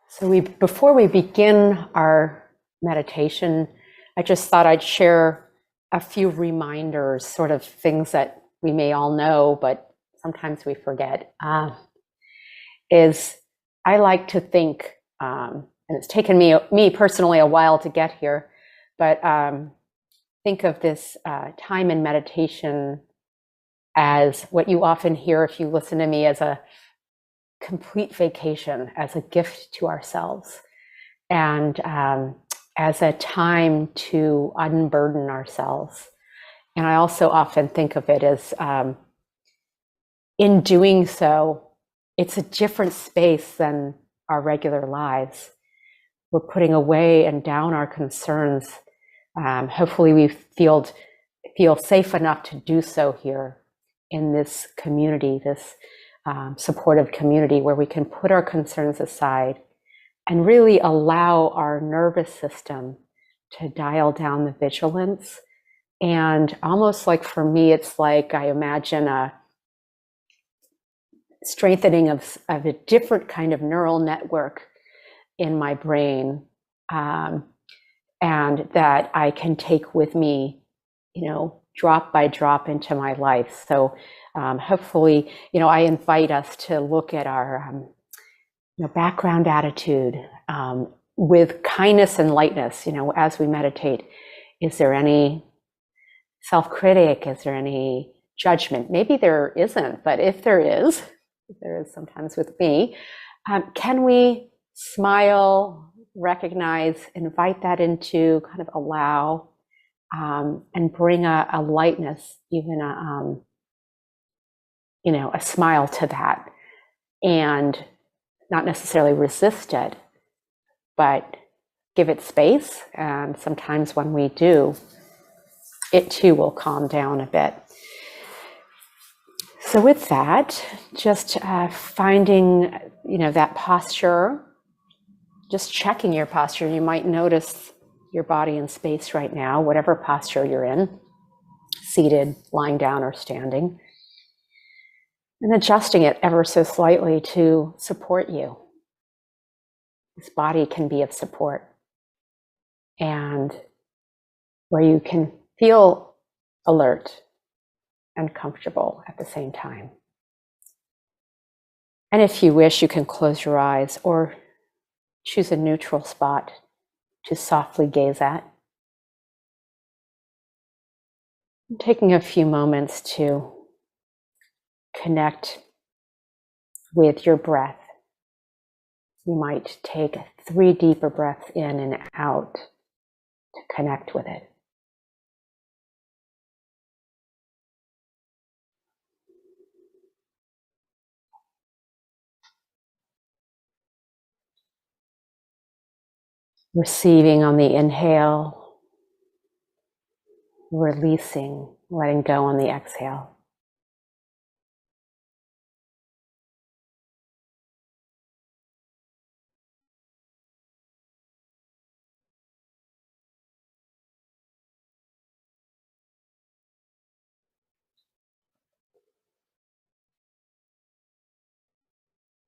So before we begin our meditation, I just thought I'd share a few reminders, sort of things that we may all know, but sometimes we forget. I like to think, and it's taken me personally a while to get here, but think of this time in meditation as what you often hear if you listen to me, as a complete vacation, as a gift to ourselves, and as a time to unburden ourselves. And I also often think of it as, in doing so, it's a different space than our regular lives. We're putting away and down our concerns. Hopefully we feel safe enough to do so here in this community, this supportive community, where we can put our concerns aside and really allow our nervous system to dial down the vigilance. And almost like, for me, it's like I imagine a strengthening of a different kind of neural network in my brain, and that I can take with me, drop by drop into my life. So hopefully, I invite us to look at our background attitude with kindness and lightness. As we meditate, is there any self-critic? Is there any judgment? Maybe there isn't, but if there is sometimes with me, can we smile, recognize, invite that into, kind of allow, and bring a lightness, even a smile to that, and not necessarily resist it, but give it space. And sometimes when we do, it too will calm down a bit. So with that, just finding, that posture, just checking your posture. You might notice your body in space right now, whatever posture you're in, seated, lying down, or standing, and adjusting it ever so slightly to support you. This body can be of support, and where you can feel alert and comfortable at the same time. And if you wish, you can close your eyes or choose a neutral spot to softly gaze at. And taking a few moments to connect with your breath. You might take 3 deeper breaths in and out to connect with it. Receiving on the inhale, releasing, letting go on the exhale.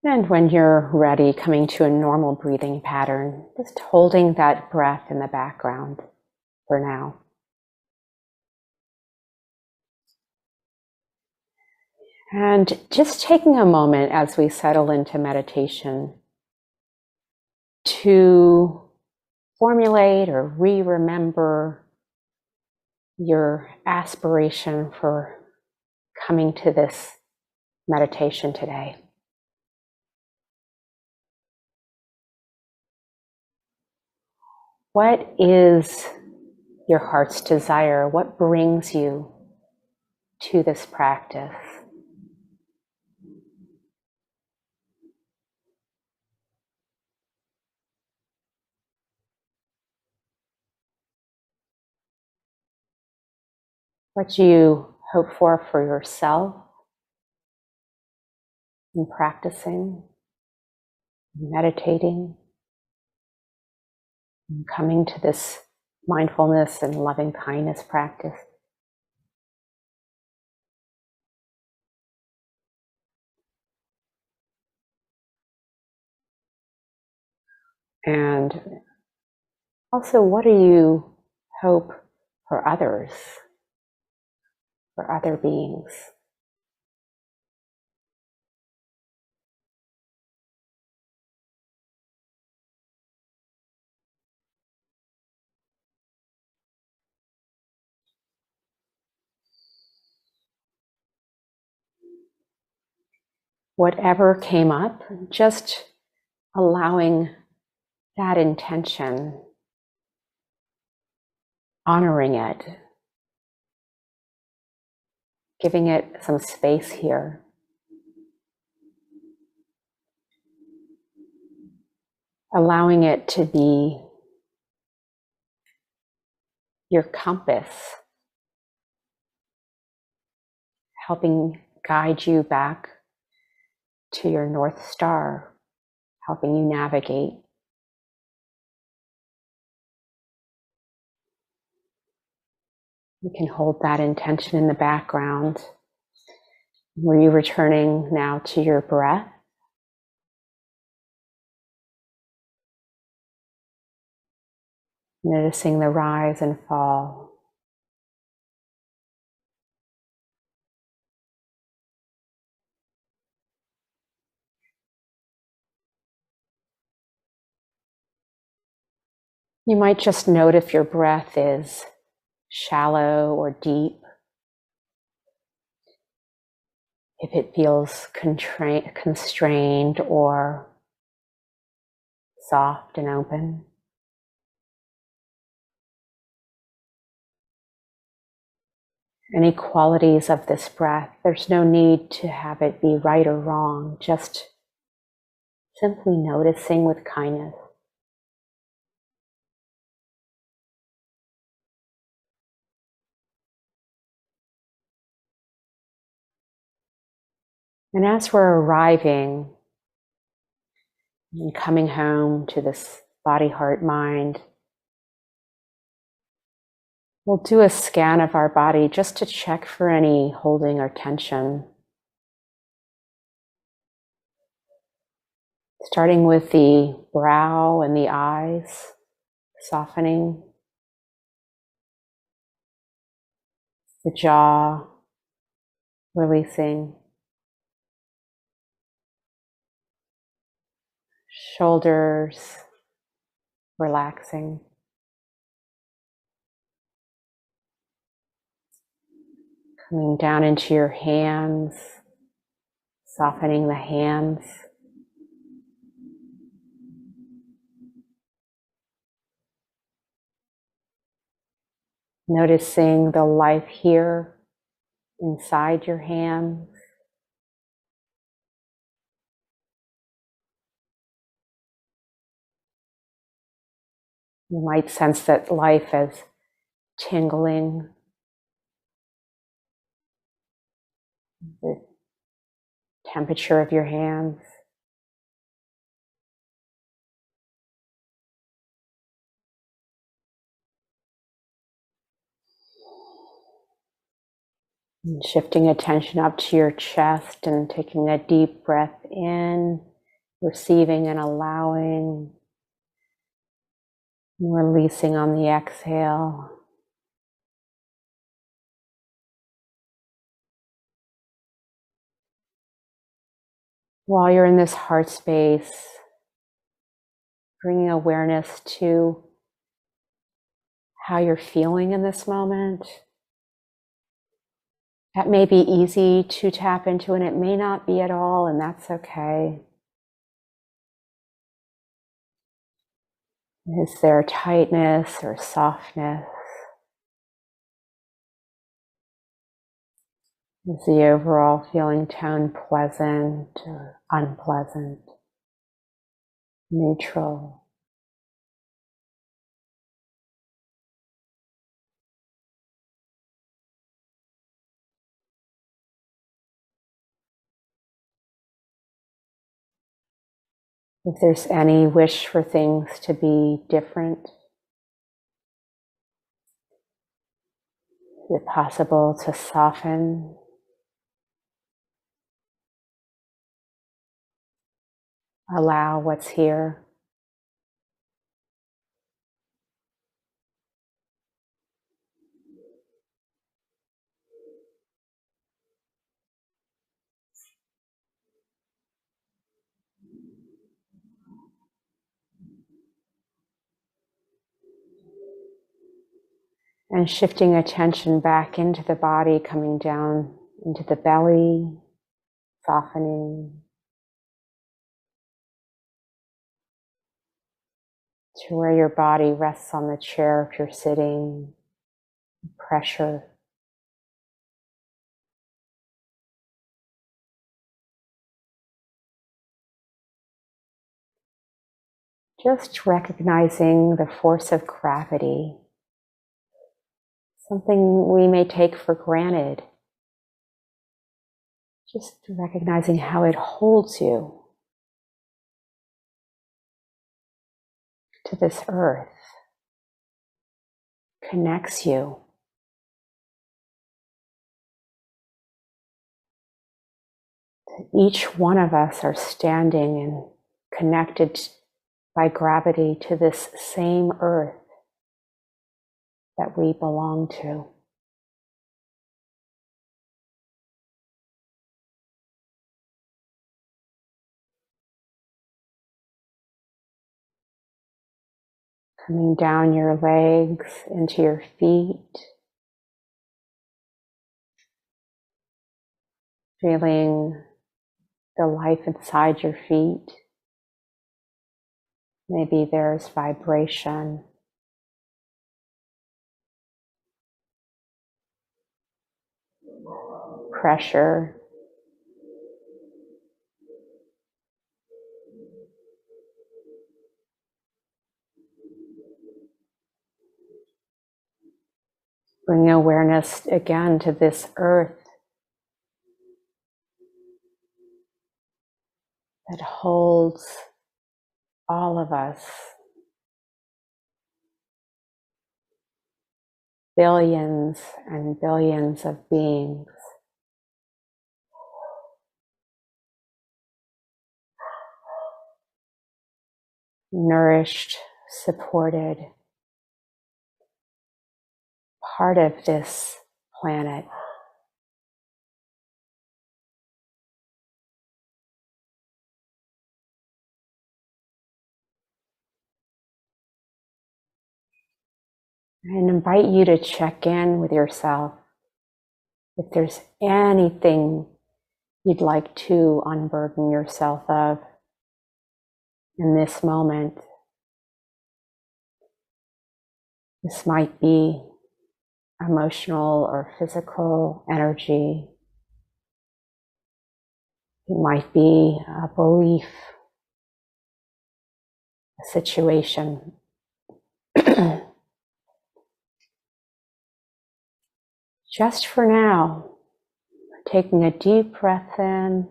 And when you're ready, coming to a normal breathing pattern, just holding that breath in the background for now. And just taking a moment as we settle into meditation to formulate or remember your aspiration for coming to this meditation today. What is your heart's desire? What brings you to this practice? What do you hope for yourself in practicing, meditating, and coming to this mindfulness and loving kindness practice? And also, what do you hope for others, for other beings? Whatever came up, just allowing that intention, honoring it, giving it some space here. Allowing it to be your compass, helping guide you back to your North Star, helping you navigate. You can hold that intention in the background. Were you returning now to your breath? Noticing the rise and fall. You might just note if your breath is shallow or deep, if it feels constrained or soft and open. Any qualities of this breath, there's no need to have it be right or wrong, just simply noticing with kindness. And as we're arriving and coming home to this body, heart, mind, we'll do a scan of our body just to check for any holding or tension. Starting with the brow and the eyes, softening, the jaw, releasing, shoulders, relaxing. Coming down into your hands, softening the hands. Noticing the life here inside your hands. You might sense that life as tingling, the temperature of your hands. And shifting attention up to your chest and taking a deep breath in, receiving and allowing, and releasing on the exhale. While you're in this heart space, bringing awareness to how you're feeling in this moment. That may be easy to tap into, and it may not be at all, and that's okay. Is there tightness or softness? Is the overall feeling tone pleasant or unpleasant? Neutral? If there's any wish for things to be different, is it possible to soften? Allow what's here. And shifting attention back into the body, coming down into the belly, softening to where your body rests on the chair if you're sitting, pressure. Just recognizing the force of gravity, something we may take for granted. Just recognizing how it holds you to this earth, connects you. Each one of us are standing and connected by gravity to this same earth that we belong to. Coming down your legs into your feet, feeling the life inside your feet. Maybe there's vibration. Pressure. Bring awareness again to this earth that holds all of us. Billions and billions of beings. Nourished, supported, part of this planet. And invite you to check in with yourself. If there's anything you'd like to unburden yourself of in this moment, this might be emotional or physical energy. It might be a belief, a situation. Just for now, taking a deep breath in,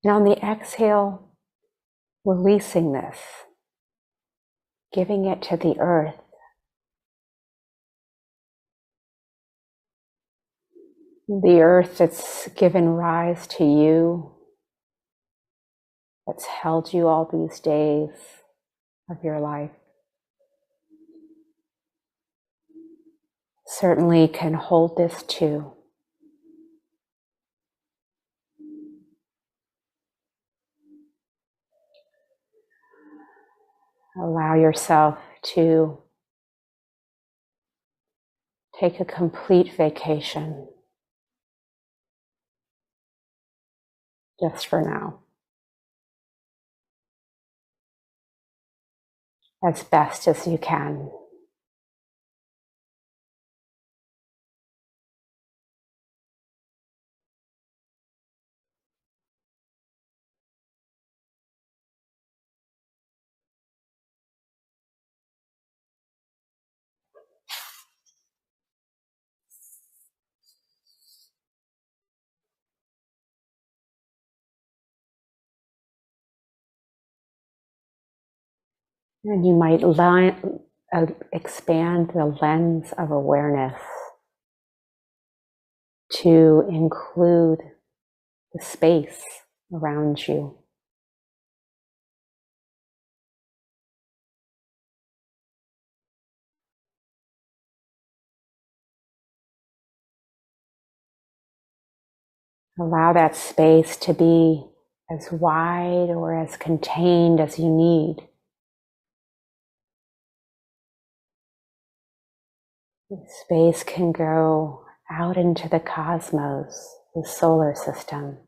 and on the exhale, releasing this, giving it to the earth. The earth that's given rise to you, that's held you all these days of your life, certainly can hold this too. Allow yourself to take a complete vacation just for now, as best as you can. And you might expand the lens of awareness to include the space around you. Allow that space to be as wide or as contained as you need. Space can go out into the cosmos, the solar system.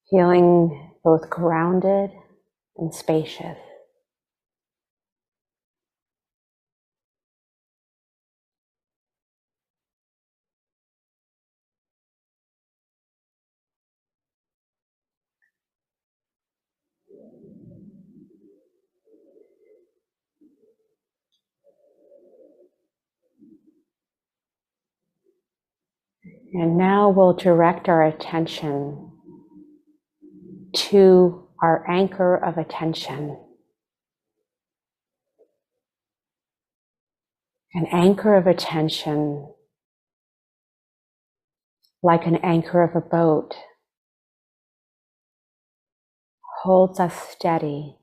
Feeling both grounded and spacious. And now we'll direct our attention to our anchor of attention. An anchor of attention, like an anchor of a boat, holds us steady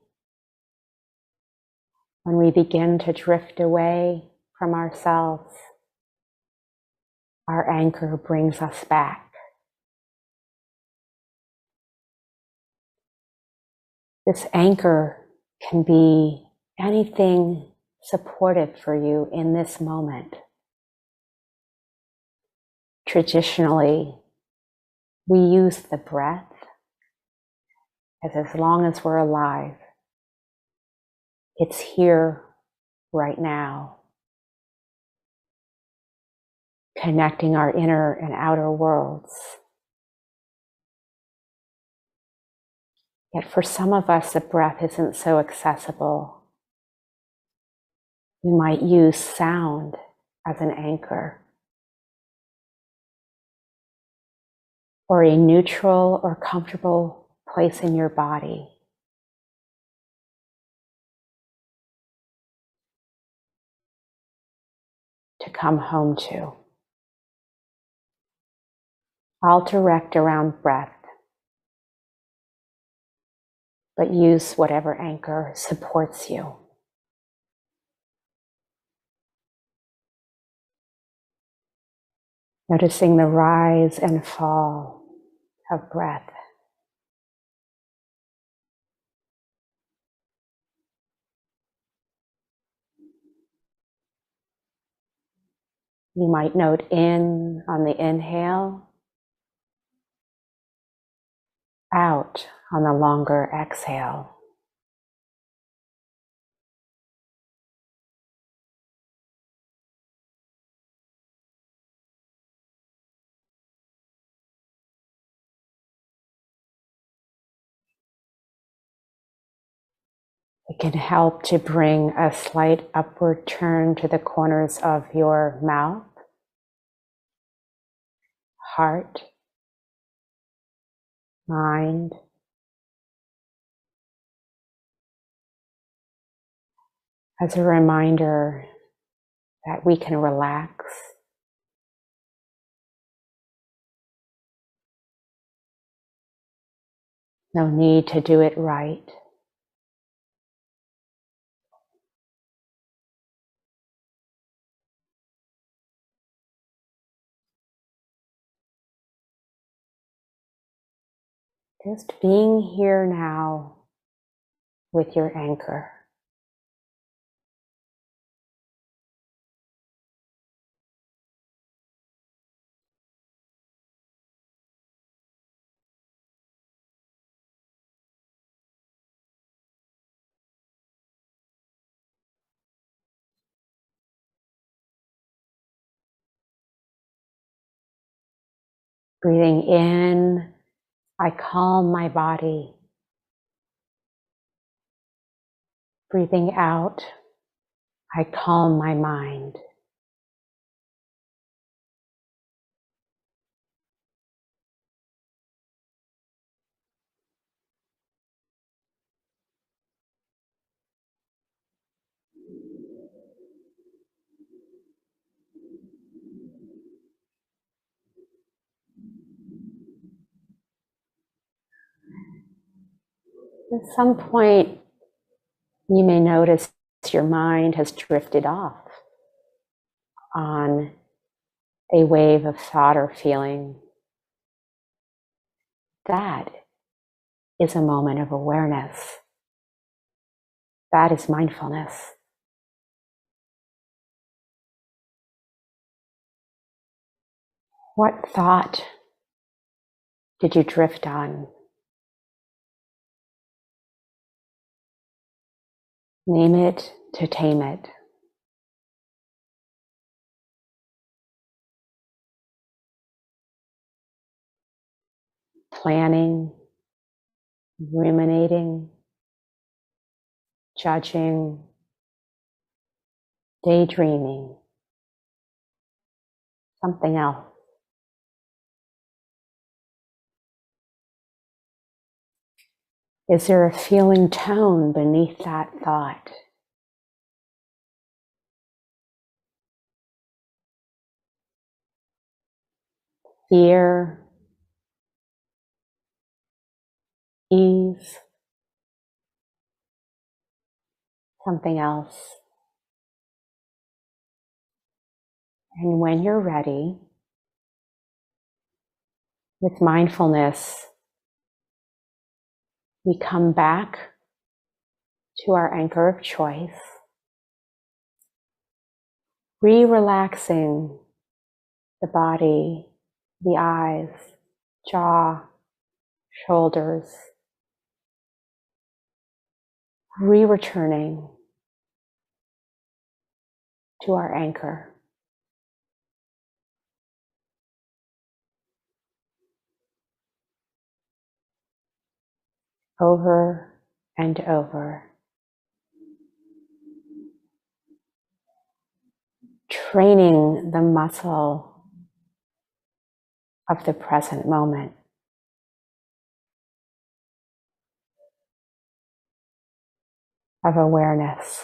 when we begin to drift away from ourselves. Our anchor brings us back. This anchor can be anything supportive for you in this moment. Traditionally, we use the breath as long as we're alive. It's here right now, connecting our inner and outer worlds. Yet for some of us, the breath isn't so accessible. You might use sound as an anchor, or a neutral or comfortable place in your body. To come home to. I'll direct around breath, but use whatever anchor supports you. Noticing the rise and fall of breath. You might note in on the inhale, out on the longer exhale. It can help to bring a slight upward turn to the corners of your mouth, heart, mind, as a reminder that we can relax. No need to do it right. Just being here now with your anchor. Breathing in, I calm my body. Breathing out, I calm my mind. At some point, you may notice your mind has drifted off. on a wave of thought or feeling, that is a moment of awareness. That is mindfulness. What thought did you drift on? Name it to tame it. Planning, ruminating, judging, daydreaming, something else. Is there a feeling tone beneath that thought? Fear, ease, something else. And when you're ready, with mindfulness, we come back to our anchor of choice, re-relaxing the body, the eyes, jaw, shoulders, re-returning to our anchor. Over and over. Training the muscle of the present moment. Of awareness.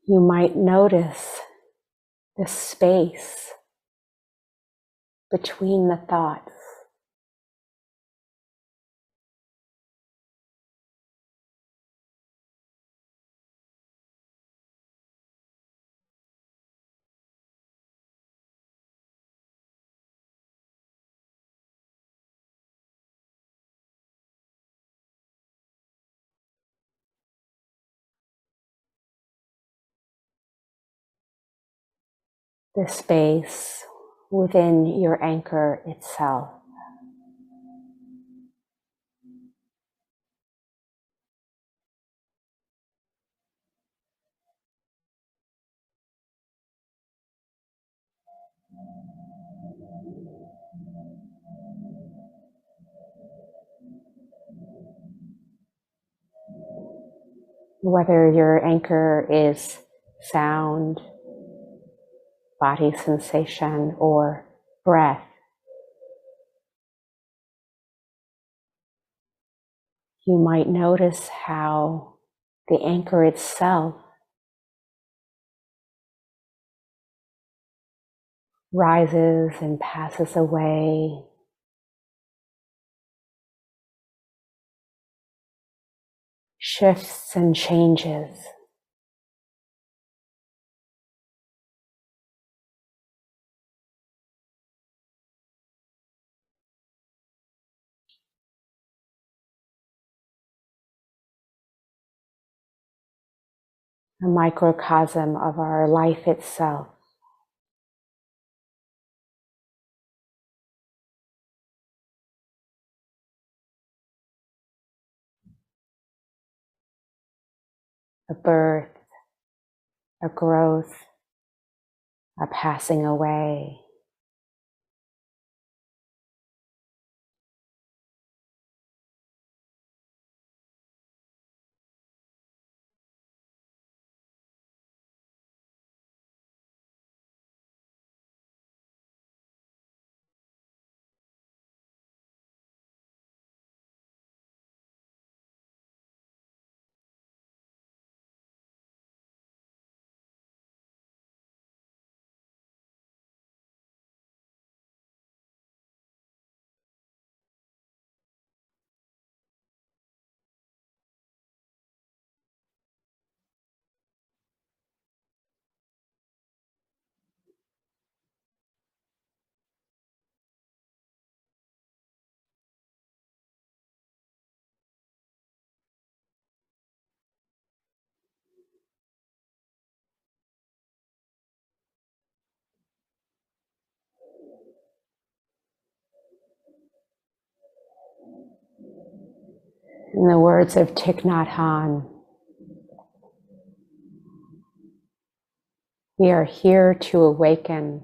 You might notice the space between the thoughts. The space within your anchor itself. Whether your anchor is sound, body sensation, or breath, you might notice how the anchor itself rises and passes away, shifts and changes. A microcosm of our life itself. a birth, a growth, a passing away. In the words of Thich Nhat Hanh, we are here to awaken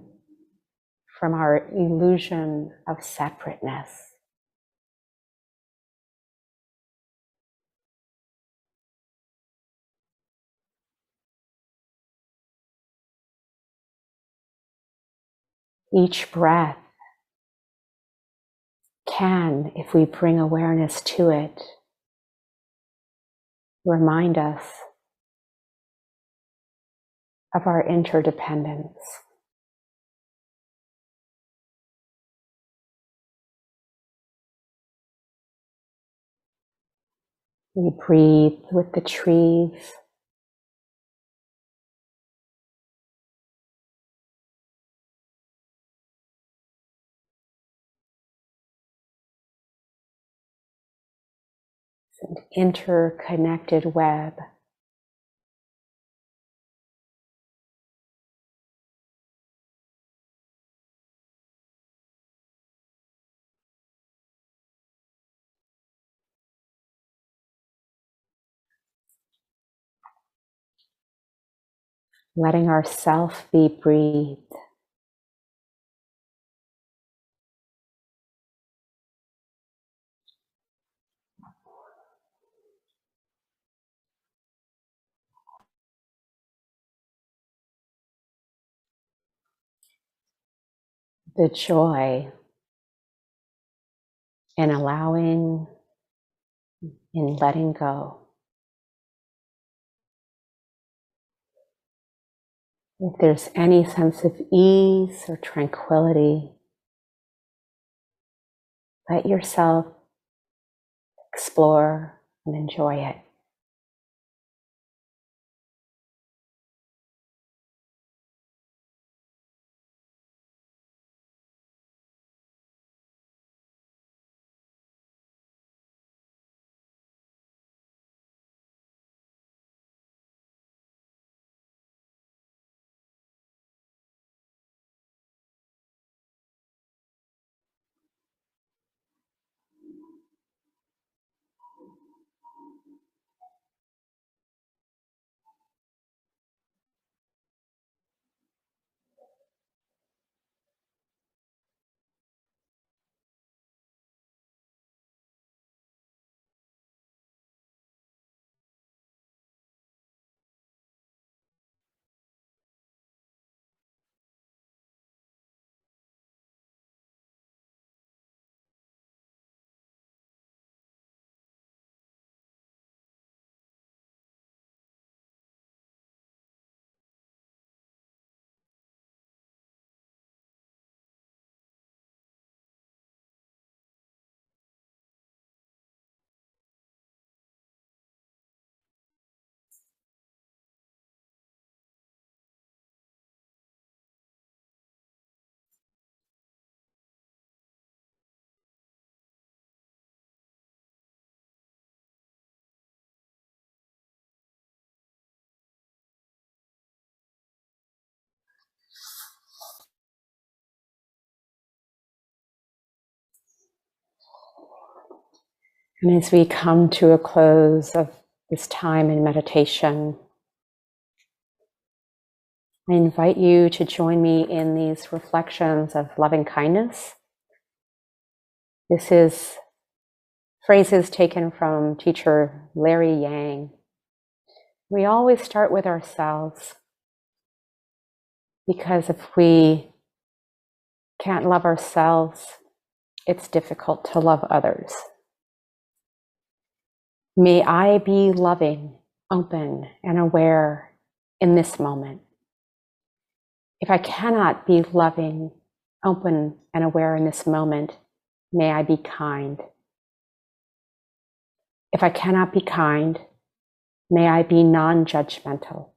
from our illusion of separateness. Each breath can, if we bring awareness to it, remind us of our interdependence. We breathe with the trees. It's an interconnected web. Letting ourself be breathed. The joy in allowing, in letting go. If there's any sense of ease or tranquility, let yourself explore and enjoy it. And as we come to a close of this time in meditation. I invite you to join me in these reflections of loving kindness. This is phrases taken from teacher Larry Yang. We always start with ourselves, because if we can't love ourselves, it's difficult to love others. May I be loving, open, and aware in this moment. If I cannot be loving, open, and aware in this moment, may I be kind. If I cannot be kind, may I be non-judgmental.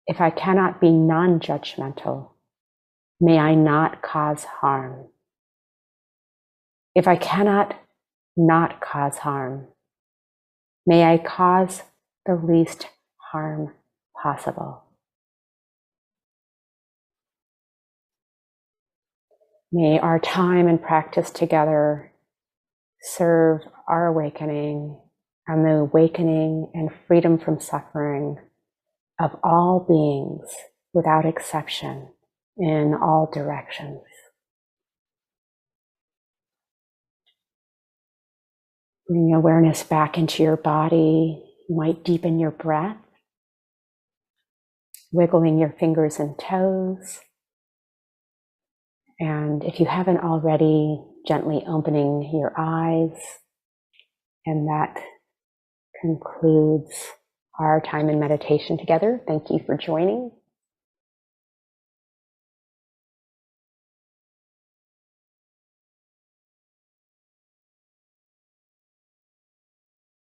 If I cannot be non-judgmental, may I not cause harm. If I cannot not cause harm, may I cause the least harm possible. May our time and practice together serve our awakening and the awakening and freedom from suffering of all beings without exception in all directions. Bring awareness back into your body. You might deepen your breath, wiggling your fingers and toes. And if you haven't already, gently opening your eyes. And that concludes our time in meditation together. Thank you for joining.